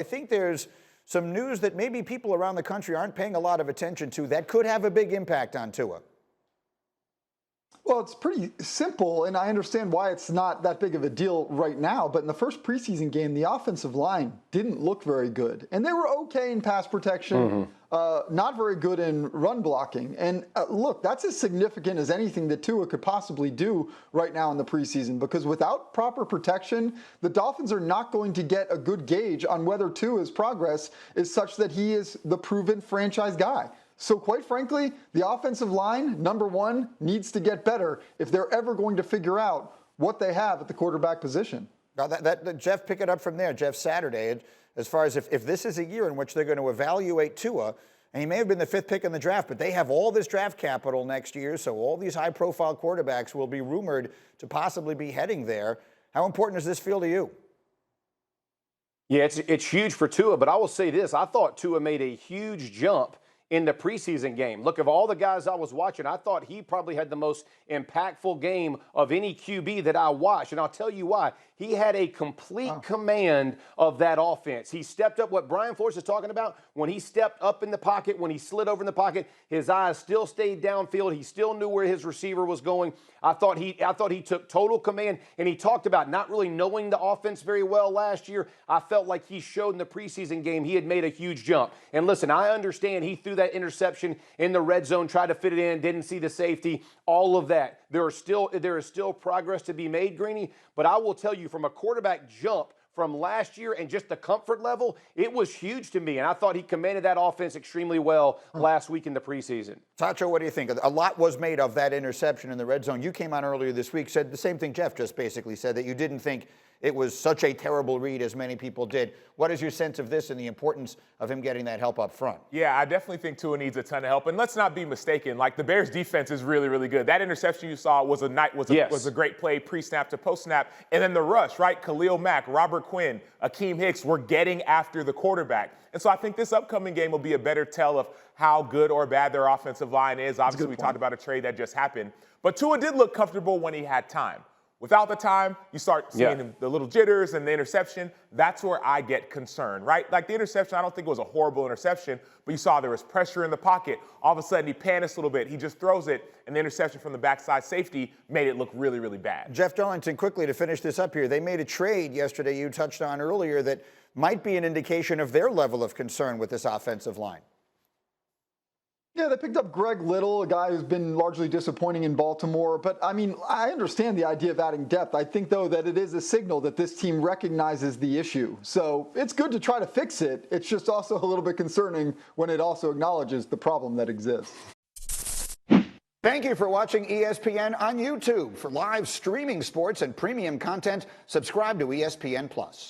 I think there's some news that maybe people around the country aren't paying a lot of attention to that could have a big impact on Tua. Well, it's pretty simple, and I understand why it's not that big of a deal right now. But in the first preseason game, the offensive line didn't look very good. And they were okay in pass protection, not very good in run blocking. And look, that's as significant as anything that Tua could possibly do right now in the preseason, because without proper protection, the Dolphins are not going to get a good gauge on whether Tua's progress is such that he is the proven franchise guy. So quite frankly, the offensive line, number one, needs to get better if they're ever going to figure out what they have at the quarterback position. Now Jeff, pick it up from there, Jeff, Saturday. As far as if this is a year in which they're going to evaluate Tua, and he may have been the 5th pick in the draft, but they have all this draft capital next year, so all these high-profile quarterbacks will be rumored to possibly be heading there. How important does this feel to you? Yeah, it's huge for Tua, but I will say this. I thought Tua made a huge jump in the preseason game. Look, of all the guys I was watching, I thought he probably had the most impactful game of any QB that I watched. And I'll tell you why. He had a complete command of that offense. He stepped up, what Brian Flores is talking about, when he stepped up in the pocket, when he slid over in the pocket, his eyes still stayed downfield. He still knew where his receiver was going. I thought he took total command, and he talked about not really knowing the offense very well last year. I felt like he showed in the preseason game he had made a huge jump. And listen, I understand he threw that interception in the red zone, tried to fit it in, didn't see the safety, all of that. There is still progress to be made, Greeny, but I will tell you, from a quarterback jump from last year and just the comfort level, it was huge to me, and I thought he commanded that offense extremely well last week in the preseason. Acho, what do you think? A lot was made of that interception in the red zone. You came on earlier this week, said the same thing Jeff just basically said, that you didn't think it was such a terrible read as many people did. What is your sense of this and the importance of him getting that help up front? Yeah, I definitely think Tua needs a ton of help. And let's not be mistaken. Like, the Bears' defense is really, really good. That interception you saw was a great play pre-snap to post-snap. And then the rush, right? Khalil Mack, Robert Quinn, Akeem Hicks were getting after the quarterback. And so I think this upcoming game will be a better tell of how good or bad their offensive line is. Obviously, we talked about a trade that just happened. But Tua did look comfortable when he had time. Without the time, you start seeing the little jitters and the interception. That's where I get concerned, right? Like, the interception, I don't think it was a horrible interception, but you saw there was pressure in the pocket. All of a sudden, he panics a little bit. He just throws it, and the interception from the backside safety made it look really, really bad. Jeff Darlington, quickly to finish this up here, they made a trade yesterday you touched on earlier that might be an indication of their level of concern with this offensive line. Yeah, they picked up Greg Little, a guy who's been largely disappointing in Baltimore. But, I mean, I understand the idea of adding depth. I think, though, that it is a signal that this team recognizes the issue. So it's good to try to fix it. It's just also a little bit concerning when it also acknowledges the problem that exists. Thank you for watching ESPN on YouTube. For live streaming sports and premium content, subscribe to ESPN+.